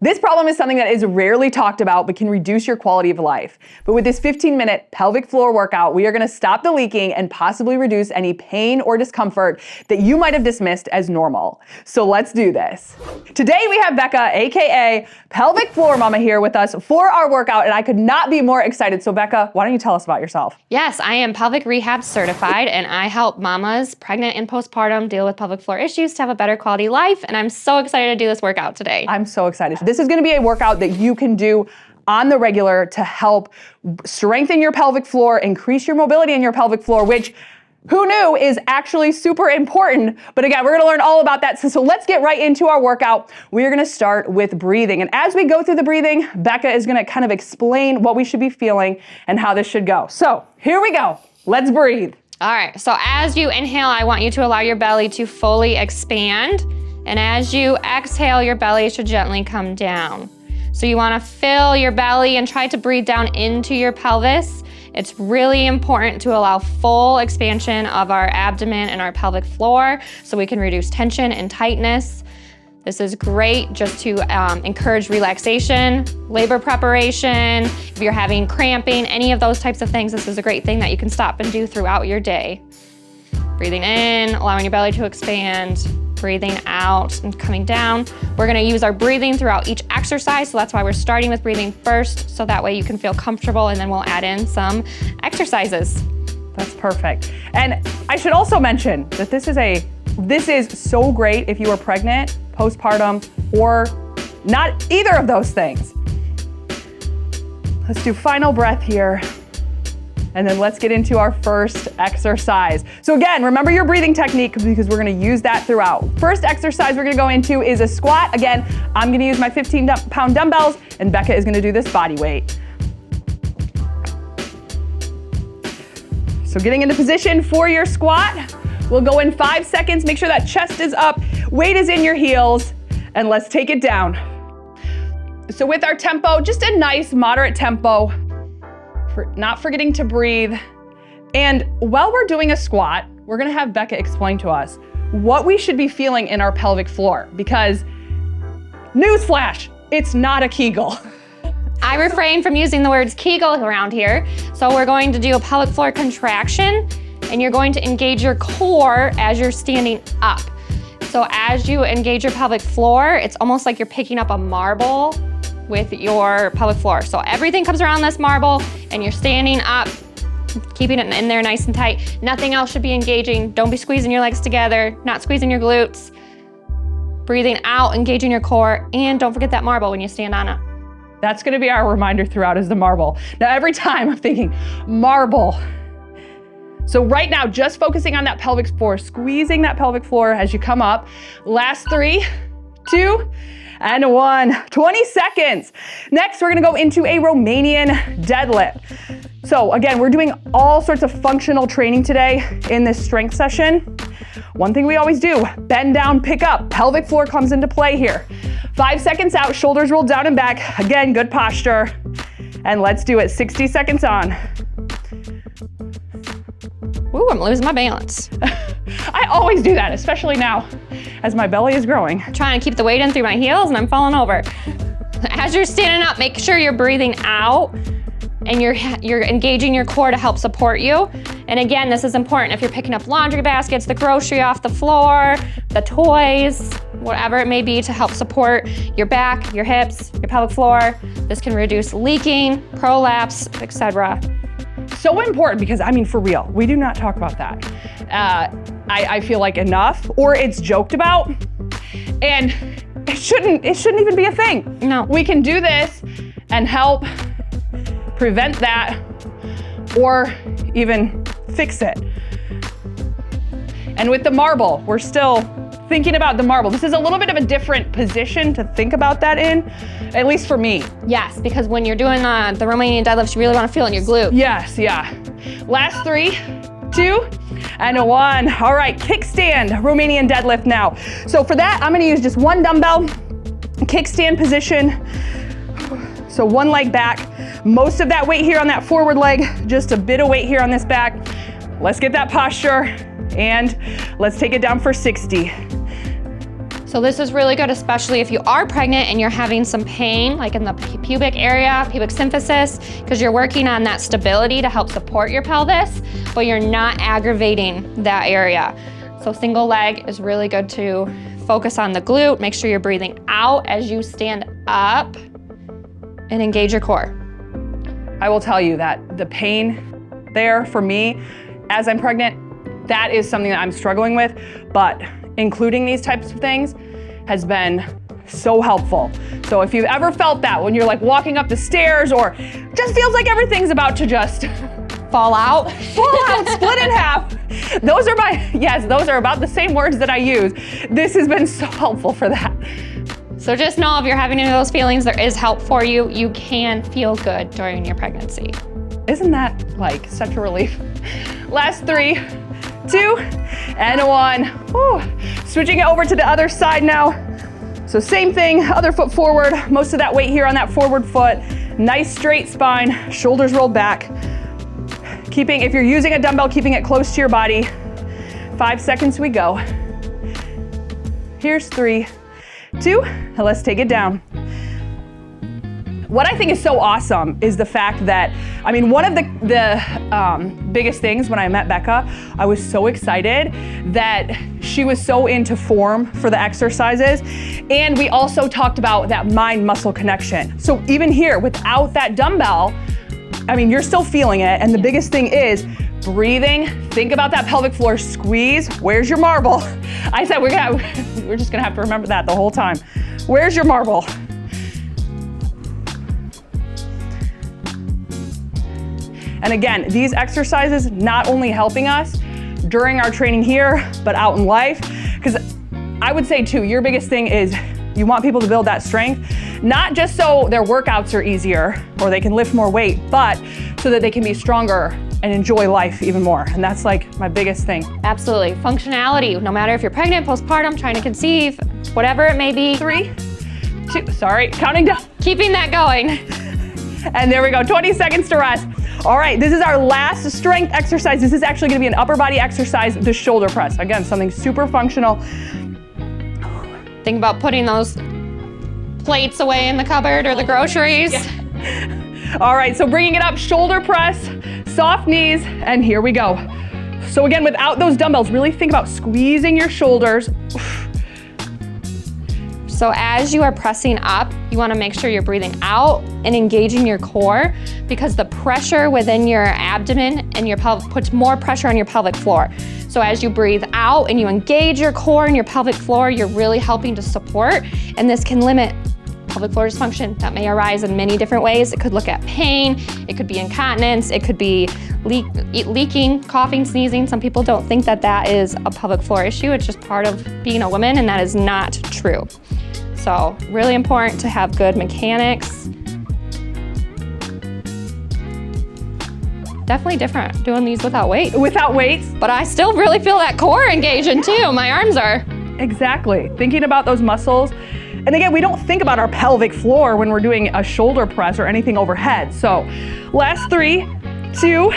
This problem is something that is rarely talked about but can reduce your quality of life. But with this 15-minute pelvic floor workout, we are going to stop the leaking and possibly reduce any pain or discomfort that you might have dismissed as normal. So let's do this. Today we have Becca, aka Pelvic Floor Mama, here with us for our workout, and I could not be more excited. So Becca, why don't you tell us about yourself? Yes, I am pelvic rehab certified, and I help mamas, pregnant and postpartum, deal with pelvic floor issues to have a better quality life, and I'm so excited to do this workout today. I'm so excited. This is going to be a workout that you can do on the regular to help strengthen your pelvic floor, increase your mobility in your pelvic floor, which who knew is actually super important. But again, we're going to learn all about that. So let's get right into our workout. We're going to start with breathing. And as we go through the breathing, Becca is going to kind of explain what we should be feeling and how this should go. So here we go. Let's breathe. All right, so as you inhale, I want you to allow your belly to fully expand. And as you exhale, your belly should gently come down. So you want to fill your belly and try to breathe down into your pelvis. It's really important to allow full expansion of our abdomen and our pelvic floor so we can reduce tension and tightness. This is great just to encourage relaxation, labor preparation. If you're having cramping, any of those types of things, this is a great thing that you can stop and do throughout your day. Breathing in, allowing your belly to expand. Breathing out and coming down. We're gonna use our breathing throughout each exercise, so that's why we're starting with breathing first, so that way you can feel comfortable, and then we'll add in some exercises. That's perfect. And I should also mention that this is so great if you are pregnant, postpartum, or not either of those things. Let's do final breath here. And then let's get into our first exercise. So again, remember your breathing technique because we're gonna use that throughout. First exercise we're gonna go into is a squat. Again, I'm gonna use my 15-pound dumbbells and Becca is gonna do this body weight. So getting into position for your squat, we'll go in 5 seconds. Make sure that chest is up, weight is in your heels, and let's take it down. So with our tempo, just a nice moderate tempo, not forgetting to breathe. And while we're doing a squat, we're gonna have Becca explain to us what we should be feeling in our pelvic floor, because newsflash, it's not a Kegel. I refrain from using the words Kegel around here. So we're going to do a pelvic floor contraction, and you're going to engage your core as you're standing up. So as you engage your pelvic floor, it's almost like you're picking up a marble with your pelvic floor. So everything comes around this marble and you're standing up, keeping it in there nice and tight. Nothing else should be engaging. Don't be squeezing your legs together, not squeezing your glutes. Breathing out, engaging your core, and don't forget that marble when you stand on it. That's gonna be our reminder throughout is the marble. Now every time I'm thinking, marble. So right now, just focusing on that pelvic floor, squeezing that pelvic floor as you come up. Last 3, 2, and 1. 20 seconds. Next, we're gonna go into a Romanian deadlift. So again, we're doing all sorts of functional training today in this strength session. One thing we always do, bend down, pick up. Pelvic floor comes into play here. 5 seconds out, shoulders rolled down and back. Again, good posture. And let's do it, 60 seconds on. Ooh, I'm losing my balance. I always do that, especially now as my belly is growing. Trying to keep the weight in through my heels and I'm falling over. As you're standing up, make sure you're breathing out and you're engaging your core to help support you. And again, this is important if you're picking up laundry baskets, the grocery off the floor, the toys, whatever it may be to help support your back, your hips, your pelvic floor. This can reduce leaking, prolapse, etc. So important because, I mean, for real, we do not talk about that. I feel like enough, or it's joked about, and it shouldn't even be a thing. No. We can do this and help prevent that or even fix it. And with the marble, we're still thinking about the marble. This is a little bit of a different position to think about that in, at least for me. Yes, because when you're doing the Romanian deadlifts, you really want to feel it in your glute. Yes, yeah. Last 3, 2, and 1. All right, kickstand, Romanian deadlift now. So for that, I'm gonna use just one dumbbell, kickstand position. So one leg back, most of that weight here on that forward leg, just a bit of weight here on this back. Let's get that posture and let's take it down for 60. So this is really good, especially if you are pregnant and you're having some pain, like in the pubic area, pubic symphysis, because you're working on that stability to help support your pelvis, but you're not aggravating that area. So single leg is really good to focus on the glute. Make sure you're breathing out as you stand up and engage your core. I will tell you that the pain there for me as I'm pregnant, that is something that I'm struggling with, but including these types of things has been so helpful. So if you've ever felt that when you're like walking up the stairs or just feels like everything's about to just Fall out. split in half. Those are about the same words that I use. This has been so helpful for that. So just know if you're having any of those feelings, there is help for you. You can feel good during your pregnancy. Isn't that like such a relief? Last 3, 2, and 1. Whew. Switching it over to the other side now. So same thing, other foot forward. Most of that weight here on that forward foot. Nice straight spine, shoulders rolled back. If you're using a dumbbell, keeping it close to your body. 5 seconds we go. Here's 3, 2, and let's take it down. What I think is so awesome is the fact that, I mean, one of the biggest things when I met Becca, I was so excited that she was so into form for the exercises. And we also talked about that mind-muscle connection. So even here, without that dumbbell, I mean, you're still feeling it. And the biggest thing is breathing. Think about that pelvic floor squeeze. Where's your marble? I said we're just gonna have to remember that the whole time. Where's your marble? And again, these exercises not only helping us during our training here, but out in life. Because I would say too, your biggest thing is you want people to build that strength, not just so their workouts are easier or they can lift more weight, but so that they can be stronger and enjoy life even more. And that's like my biggest thing. Absolutely. Functionality, no matter if you're pregnant, postpartum, trying to conceive, whatever it may be. 3, 2, counting down. Keeping that going. And there we go, 20 seconds to rest. All right, this is our last strength exercise. This is actually gonna be an upper body exercise, the shoulder press. Again, something super functional. Think about putting those plates away in the cupboard or the groceries. Yeah. All right, so bringing it up, shoulder press, soft knees, and here we go. So again, without those dumbbells, really think about squeezing your shoulders. So as you are pressing up, you wanna make sure you're breathing out and engaging your core, because the pressure within your abdomen and your pelvic puts more pressure on your pelvic floor. So as you breathe out and you engage your core and your pelvic floor, you're really helping to support, and this can limit pelvic floor dysfunction that may arise in many different ways. It could look at pain, it could be incontinence, it could be leaking, coughing, sneezing. Some people don't think that that is a pelvic floor issue. It's just part of being a woman, and that is not true. So really important to have good mechanics. Definitely different doing these without weight. Without weights. But I still really feel that core engaging too. My arms are. Exactly, thinking about those muscles. And again, we don't think about our pelvic floor when we're doing a shoulder press or anything overhead. So last 3, 2,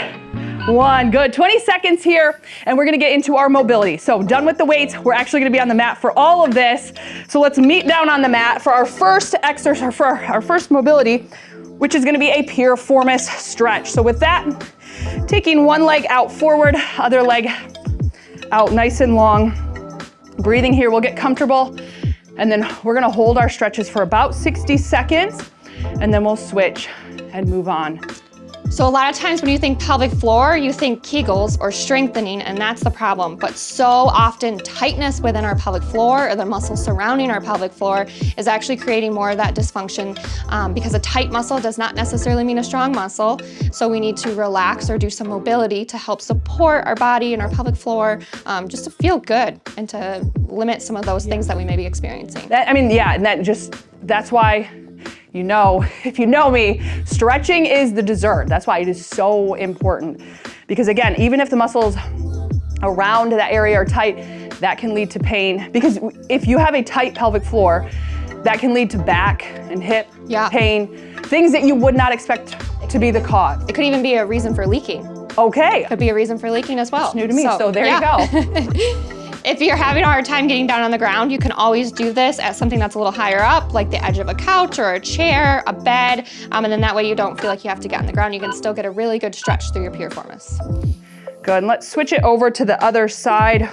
1, good. 20 seconds here, and we're gonna get into our mobility. So done with the weights, we're actually gonna be on the mat for all of this. So let's meet down on the mat for our first exercise, for our first mobility, which is gonna be a piriformis stretch. So with that, taking one leg out forward, other leg out nice and long. Breathing here, we'll get comfortable, and then we're gonna hold our stretches for about 60 seconds, and then we'll switch and move on. So a lot of times when you think pelvic floor, you think Kegels or strengthening, and that's the problem. But so often tightness within our pelvic floor or the muscles surrounding our pelvic floor is actually creating more of that dysfunction, because a tight muscle does not necessarily mean a strong muscle. So we need to relax or do some mobility to help support our body and our pelvic floor, just to feel good and to limit some of those things that we may be experiencing. That's why, you know, if you know me, stretching is the dessert. That's why it is so important. Because again, even if the muscles around that area are tight, that can lead to pain. Because if you have a tight pelvic floor, that can lead to back and hip pain, things that you would not expect to be the cause. It could even be a reason for leaking. Okay. Could be a reason for leaking as well. It's new to me, so there you go. If you're having a hard time getting down on the ground, you can always do this at something that's a little higher up, like the edge of a couch or a chair, a bed, and then that way you don't feel like you have to get on the ground. You can still get a really good stretch through your piriformis. Good, and let's switch it over to the other side.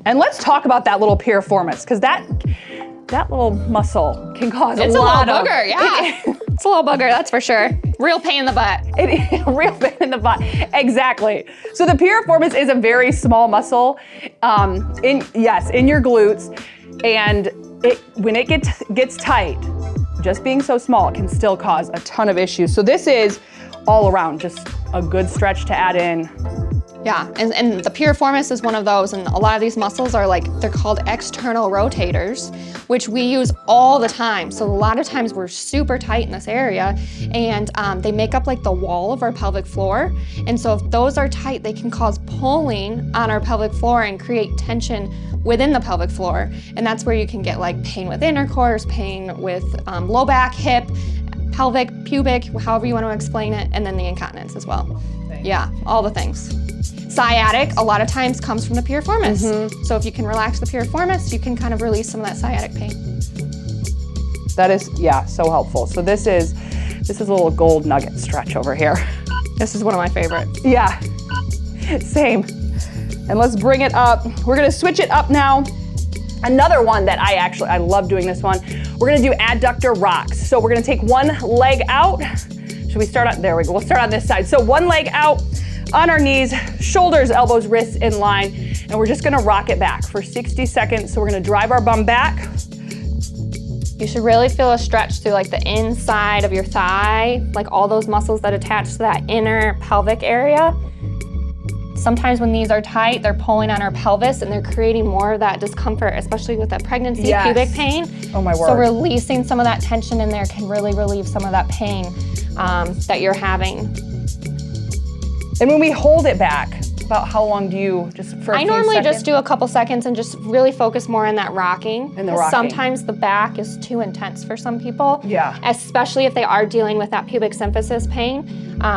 And let's talk about that little piriformis, because that little muscle can cause It's a little booger, yeah. It's a little booger, that's for sure. Real pain in the butt. Real pain in the butt, exactly. So the piriformis is a very small muscle, in your glutes, and when it gets tight, just being so small, it can still cause a ton of issues. So this is all around just a good stretch to add in. Yeah, and the piriformis is one of those, and a lot of these muscles are they're called external rotators, which we use all the time. So a lot of times we're super tight in this area, and they make up the wall of our pelvic floor. And so if those are tight, they can cause pulling on our pelvic floor and create tension within the pelvic floor. And that's where you can get pain with intercourse, pain with low back, hip, pelvic, pubic, however you want to explain it, and then the incontinence as well. Yeah, all the things. Sciatic, a lot of times, comes from the piriformis. So if you can relax the piriformis, you can kind of release some of that sciatic pain. That is, so helpful. So this is a little gold nugget stretch over here. This is one of my favorites. Yeah, same. And let's bring it up. We're gonna switch it up now. Another one that I love doing this one. We're gonna do adductor rocks. So we're gonna take one leg out. Should we start on, there we go. We'll start on this side. So one leg out, on our knees, shoulders, elbows, wrists in line, and we're just gonna rock it back for 60 seconds. So we're gonna drive our bum back. You should really feel a stretch through the inside of your thigh, all those muscles that attach to that inner pelvic area. Sometimes when these are tight, they're pulling on our pelvis and they're creating more of that discomfort, especially with that pregnancy pubic pain. Oh my word. So releasing some of that tension in there can really relieve some of that pain that you're having. And when we hold it back, about how long do you, just for a I few normally seconds? just do a couple seconds and just really focus more on that rocking. And the 'Cause rocking. sometimes the back is too intense for some people. Yeah. Especially if they are dealing with that pubic symphysis pain.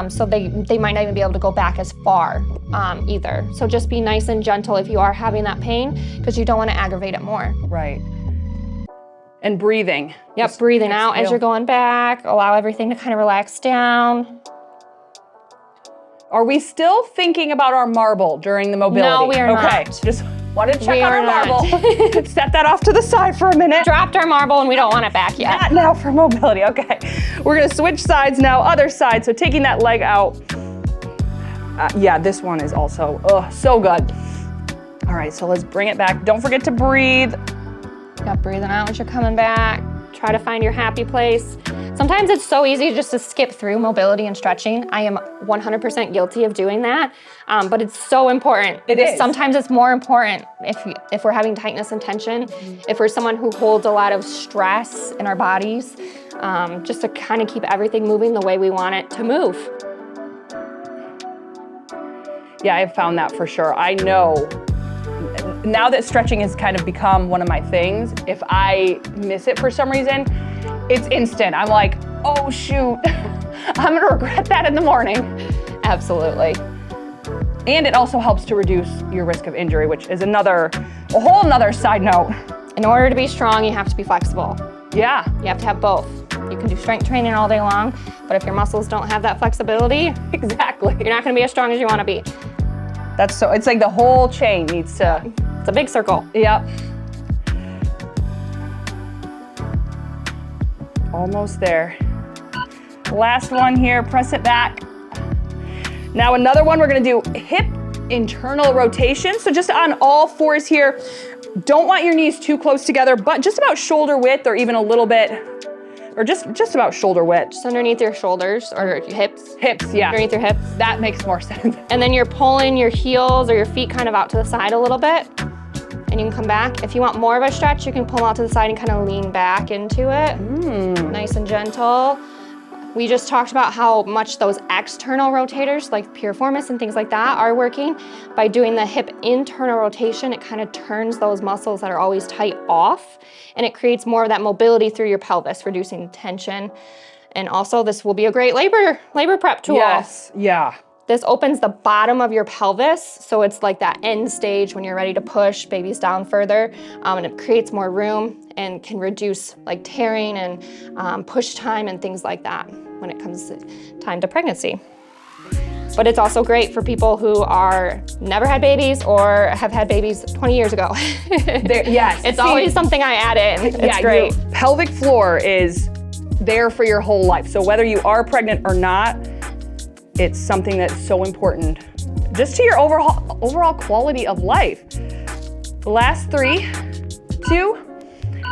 So they might not even be able to go back as far either. So just be nice and gentle if you are having that pain, because you don't want to aggravate it more. Right. And breathing. Yep, Just breathing out as exhale. you're going back. Allow everything to kind of relax down. Are we still thinking about our marble during the mobility? No, we are okay. not. Just want to check We on are our not. marble. Set that off to the side for a minute. Dropped our marble and we don't want it back yet. Not now for mobility. Okay. We're gonna switch sides now. Other side. So taking that leg out. This one is also so good. All right. So let's bring it back. Don't forget to breathe. Yep, breathing out as you're coming back. Try to find your happy place. Sometimes it's so easy just to skip through mobility and stretching. I am 100% guilty of doing that, but it's so important. It is. Sometimes it's more important if we're having tightness and tension, if we're someone who holds a lot of stress in our bodies, just to kind of keep everything moving the way we want it to move. Yeah, I've found that for sure. I know now that stretching has kind of become one of my things, if I miss it for some reason, it's instant. I'm like, oh shoot, I'm gonna regret that in the morning. Absolutely. And it also helps to reduce your risk of injury, which is a whole nother side note. In order to be strong, you have to be flexible. Yeah. You have to have both. You can do strength training all day long, but if your muscles don't have that flexibility, Exactly. you're not gonna be as strong as you wanna be. It's like the whole chain needs to. It's a big circle. Yep. Almost there. Last one here, press it back. Now another one, we're gonna do hip internal rotation. So just on all fours here. Don't want your knees too close together, but just about shoulder width or even a little bit, or just about shoulder width. Just underneath your shoulders or your hips. Hips, yeah. Underneath your hips. That makes more sense. And then you're pulling your heels or your feet kind of out to the side a little bit. And you can come back. If you want more of a stretch, you can pull them out to the side and kind of lean back into it. Nice and gentle. We just talked about how much those external rotators, like piriformis and things like that, are working. By doing the hip internal rotation, it kind of turns those muscles that are always tight off, and it creates more of that mobility through your pelvis, reducing tension. And also, this will be a great labor prep tool. Yes, yeah. This opens the bottom of your pelvis, so it's like that end stage when you're ready to push babies down further, and it creates more room and can reduce like tearing and push time and things like that when it comes to time to pregnancy. But it's also great for people who are never had babies or have had babies 20 years ago. Yes. It's always something I add in. It's great. Your pelvic floor is there for your whole life. So whether you are pregnant or not, it's something that's so important just to your overall quality of life. Last 3, 2,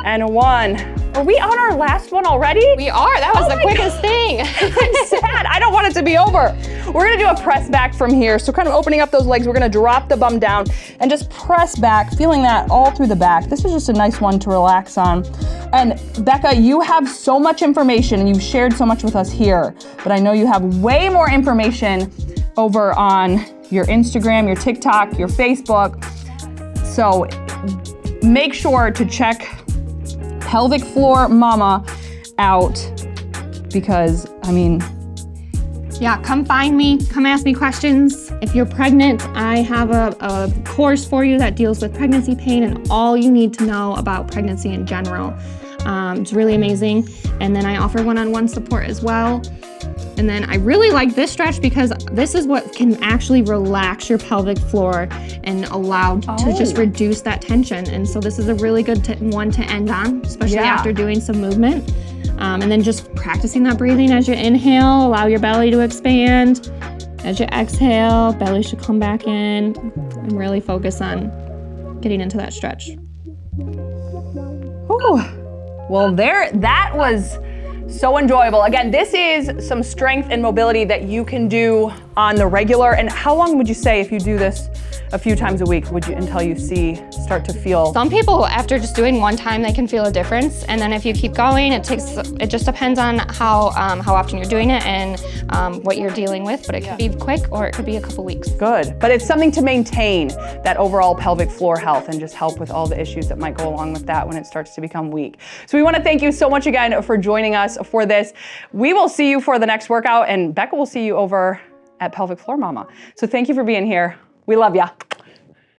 and 1. Are we on our last one already? We are. That was the quickest thing. I'm sad. I don't want it to be over. We're gonna do a press back from here. So kind of opening up those legs, we're gonna drop the bum down and just press back, feeling that all through the back. This is just a nice one to relax on. And Becca, you have so much information and you've shared so much with us here, but I know you have way more information over on your Instagram, your TikTok, your Facebook. So make sure to check Pelvic Floor Mama out because, I mean, yeah, come find me, come ask me questions. If you're pregnant, I have a course for you that deals with pregnancy pain and all you need to know about pregnancy in general. It's really amazing. And then I offer one-on-one support as well. And then I really like this stretch because this is what can actually relax your pelvic floor and allow to just reduce that tension. And so this is a really good one to end on, especially after doing some movement. And then just practicing that breathing as you inhale, allow your belly to expand. As you exhale, belly should come back in and really focus on getting into that stretch. Ooh. Well, that was so enjoyable. Again, this is some strength and mobility that you can do on the regular. And how long would you say if you do this a few times a week until you start to feel? Some people, after just doing one time, they can feel a difference. And then if you keep going, it just depends on how often you're doing it and what you're dealing with. But it could be quick or it could be a couple weeks. Good, but it's something to maintain that overall pelvic floor health and just help with all the issues that might go along with that when it starts to become weak. So we want to thank you so much again for joining us for this. We will see you for the next workout, and Becca will see you over at Pelvic Floor Mama. So thank you for being here. We love ya.